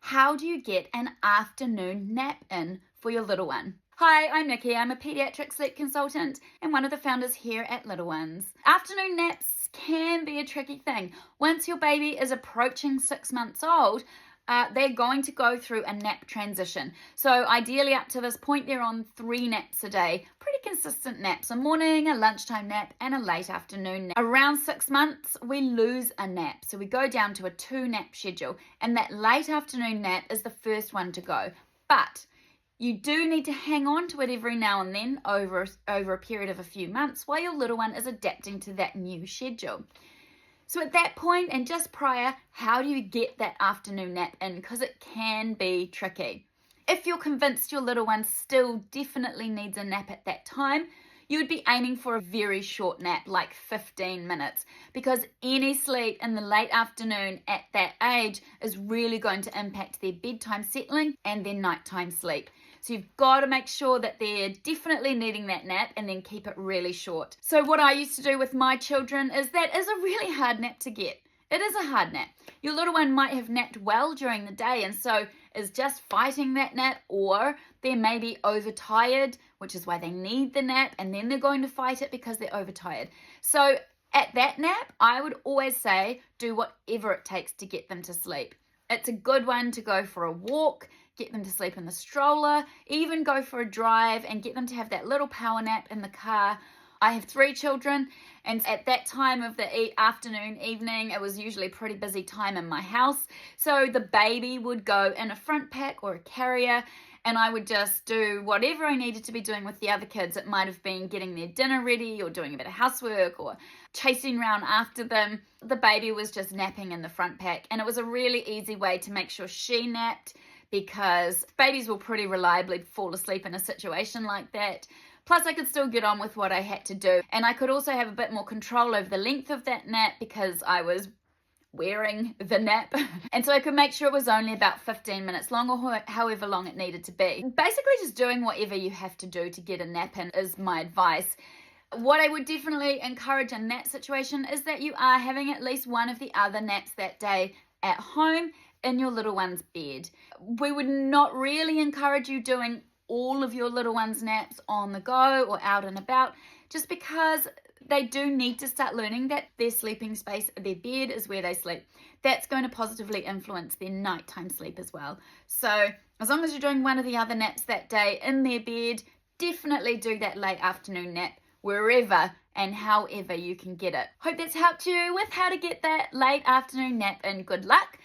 How do you get an afternoon nap in for your little one? Hi, I'm Nikki. I'm a pediatric sleep consultant and one of the founders here at Little Ones. Afternoon naps can be a tricky thing. Once your baby is approaching 6 months old, they're going to go through a nap transition. So ideally up to this point, they're on 3 naps a day. Pretty consistent naps, a morning, a lunchtime nap, and a late afternoon nap. Around 6 months, we lose a nap. So we go down to a 2-nap schedule. And that late afternoon nap is the first one to go. But you do need to hang on to it every now and then over a period of a few months while your little one is adapting to that new schedule. So at that point and just prior, how do you get that afternoon nap in? Because it can be tricky. If you're convinced your little one still definitely needs a nap at that time, you would be aiming for a very short nap, like 15 minutes, because any sleep in the late afternoon at that age is really going to impact their bedtime settling and their nighttime sleep. So you've got to make sure that they're definitely needing that nap and then keep it really short. So what I used to do with my children is that is a really hard nap to get. It is a hard nap. Your little one might have napped well during the day and so is just fighting that nap, or they may be overtired, which is why they need the nap, and then they're going to fight it because they're overtired. So at that nap, I would always say do whatever it takes to get them to sleep. It's a good one to go for a walk, get them to sleep in the stroller, even go for a drive and get them to have that little power nap in the car. I have 3 children, and at that time of the afternoon, evening, it was usually a pretty busy time in my house. So the baby would go in a front pack or a carrier, and I would just do whatever I needed to be doing with the other kids. It might have been getting their dinner ready or doing a bit of housework or chasing around after them. The baby was just napping in the front pack, and it was a really easy way to make sure she napped, because babies will pretty reliably fall asleep in a situation like that. Plus, I could still get on with what I had to do. And I could also have a bit more control over the length of that nap because I was wearing the nap. And so I could make sure it was only about 15 minutes long, or however long it needed to be. Basically, just doing whatever you have to do to get a nap in is my advice. What I would definitely encourage in that situation is that you are having at least one of the other naps that day at home in your little one's bed. We would not really encourage you doing all of your little one's naps on the go or out and about, just because they do need to start learning that their sleeping space, their bed, is where they sleep. That's going to positively influence their nighttime sleep as well. So as long as you're doing one of the other naps that day in their bed, definitely do that late afternoon nap wherever and however you can get it. Hope that's helped you with how to get that late afternoon nap in. Good luck.